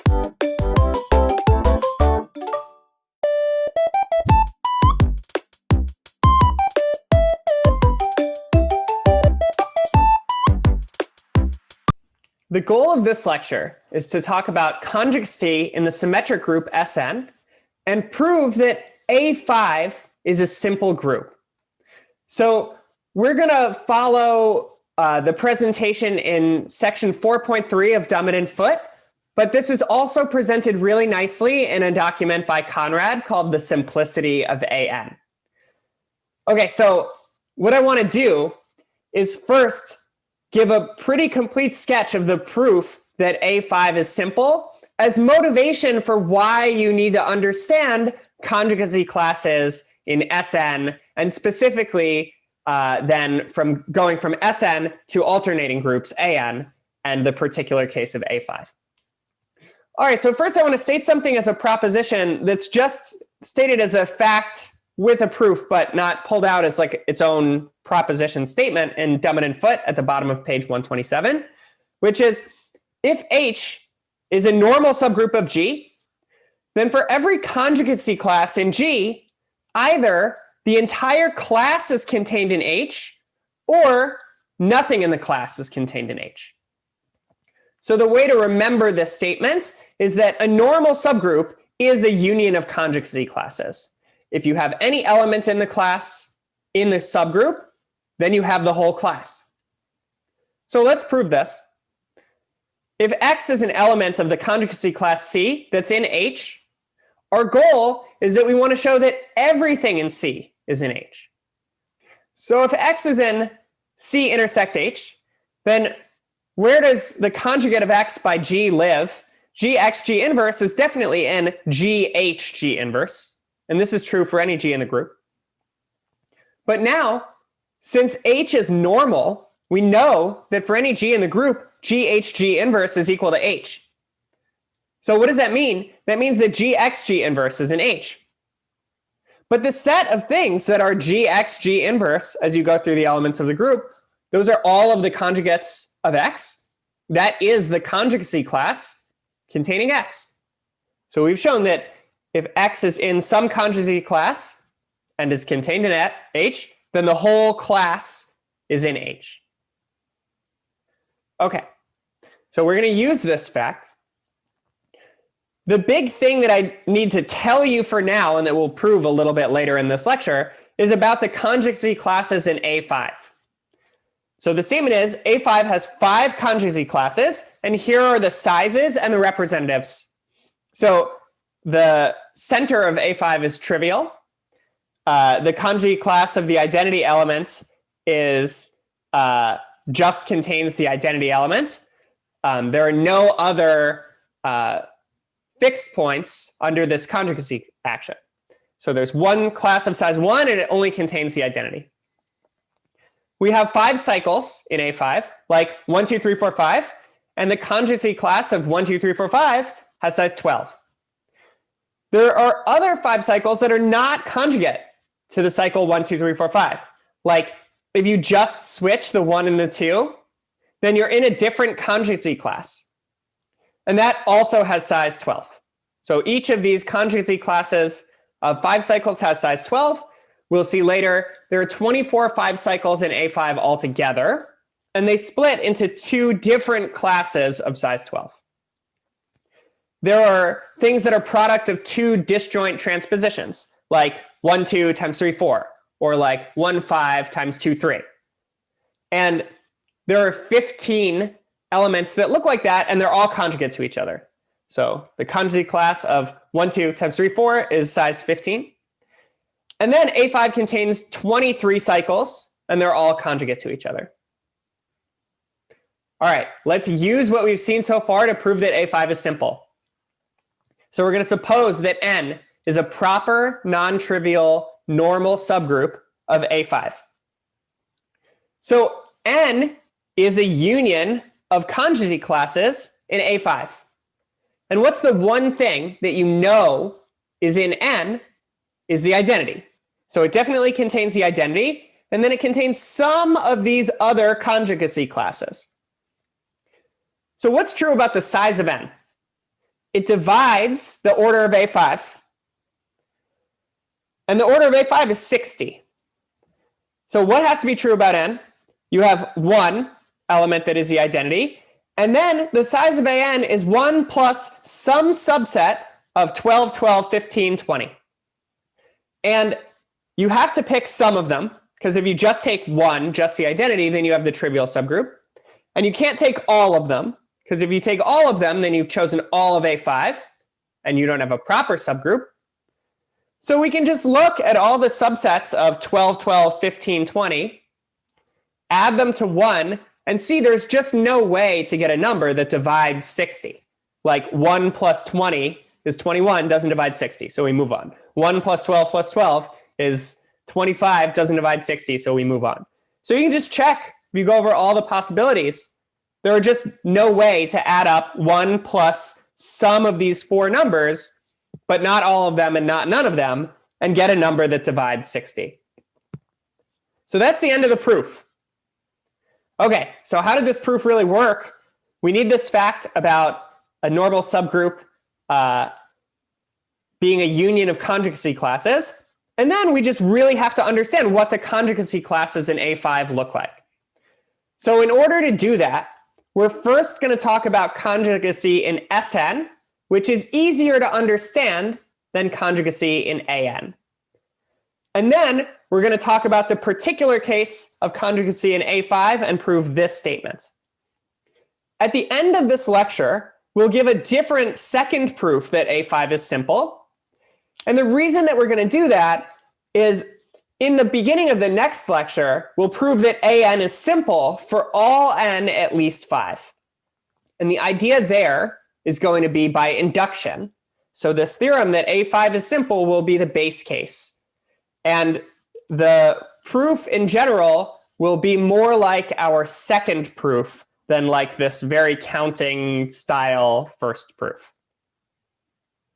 The goal of this lecture is to talk about conjugacy in the symmetric group Sn and prove that A5 is a simple group. So we're going to follow the presentation in section 4.3 of Dummett and Foote, but this is also presented really nicely in a document by Conrad called The Simplicity of An. Okay, so what I want to do is first give a pretty complete sketch of the proof that A5 is simple as motivation for why you need to understand conjugacy classes in Sn, and specifically then from going from Sn to alternating groups An and the particular case of A5. All right, so first I want to state something as a proposition that's just stated as a fact with a proof, but not pulled out as like its own proposition statement in Dummett and Foote at the bottom of page 127, which is if H is a normal subgroup of G, then for every conjugacy class in G, either the entire class is contained in H or nothing in the class is contained in H. So the way to remember this statement is that a normal subgroup is a union of conjugacy classes. If you have any elements in the class in the subgroup, then you have the whole class. So let's prove this. If X is an element of the conjugacy class C that's in H, our goal is that we want to show that everything in C is in H. So if X is in C intersect H, then where does the conjugate of X by G live? GXG inverse is definitely in GHG inverse. And this is true for any G in the group. But now, since H is normal, we know that for any G in the group, GHG inverse is equal to H. So what does that mean? That means that GXG inverse is in H. But the set of things that are GXG inverse as you go through the elements of the group, those are all of the conjugates of X. That is the conjugacy class containing X. So we've shown that if X is in some conjugacy class and is contained in H, then the whole class is in H. Okay, so we're going to use this fact. The big thing that I need to tell you for now, and that we'll prove a little bit later in this lecture, is about the conjugacy classes in A5. So the statement is A5 has 5 conjugacy classes, and here are the sizes and the representatives. So the center of A5 is trivial. The conjugate class of the identity elements is just contains the identity element. There are no other fixed points under this conjugacy action. So there's one class of size 1, and it only contains the identity. We have 5 cycles in A5, like 1, 2, 3, 4, 5, and the conjugacy class of 1, 2, 3, 4, 5 has size 12. There are other 5 cycles that are not conjugate to the cycle 1, 2, 3, 4, 5. Like if you just switch the 1 and the 2, then you're in a different conjugacy class. And that also has size 12. So each of these conjugacy classes of 5 cycles has size 12. We'll see later there are 24 5 cycles in A5 altogether, and they split into 2 different classes of size 12. There are things that are product of 2 disjoint transpositions, like 1, 2 times 3, 4, or like 1, 5 times 2, 3. And there are 15 elements that look like that, and they're all conjugate to each other. So the conjugate class of 1, 2 times 3, 4 is size 15. And then A5 contains 23 cycles, and they're all conjugate to each other. All right, let's use what we've seen so far to prove that A5 is simple. So we're going to suppose that N is a proper, non-trivial, normal subgroup of A5. So N is a union of conjugacy classes in A5. And what's the one thing that you know is in N is the identity. So it definitely contains the identity, and then it contains some of these other conjugacy classes. So what's true about the size of N? it divides the order of A5. And the order of A5 is 60. So what has to be true about n? You have one element that is the identity, and then the size of an is 1 plus some subset of 12, 12, 15, 20. And you have to pick some of them, because if you just take one, just the identity, then you have the trivial subgroup. And you can't take all of them, because if you take all of them, then you've chosen all of A5, and you don't have a proper subgroup. So we can just look at all the subsets of 12, 12, 15, 20, add them to 1, and see there's just no way to get a number that divides 60. Like 1 plus 20 is 21, doesn't divide 60, so we move on. 1 plus 12 is 25, doesn't divide 60, so we move on. So you can just check, if you go over all the possibilities, there are just no way to add up 1 plus some of these 4 numbers, but not all of them and not none of them, and get a number that divides 60. So that's the end of the proof. Okay, so how did this proof really work? We need this fact about a normal subgroup being a union of conjugacy classes. And then we just really have to understand what the conjugacy classes in A5 look like. So in order to do that, we're first going to talk about conjugacy in Sn, which is easier to understand than conjugacy in An. And then we're going to talk about the particular case of conjugacy in A5 and prove this statement. At the end of this lecture, we'll give a different second proof that A5 is simple. And the reason that we're going to do that is in the beginning of the next lecture, we'll prove that An is simple for all n at least 5. And the idea there is going to be by induction. So this theorem that A5 is simple will be the base case. And the proof in general will be more like our second proof than like this very counting style first proof.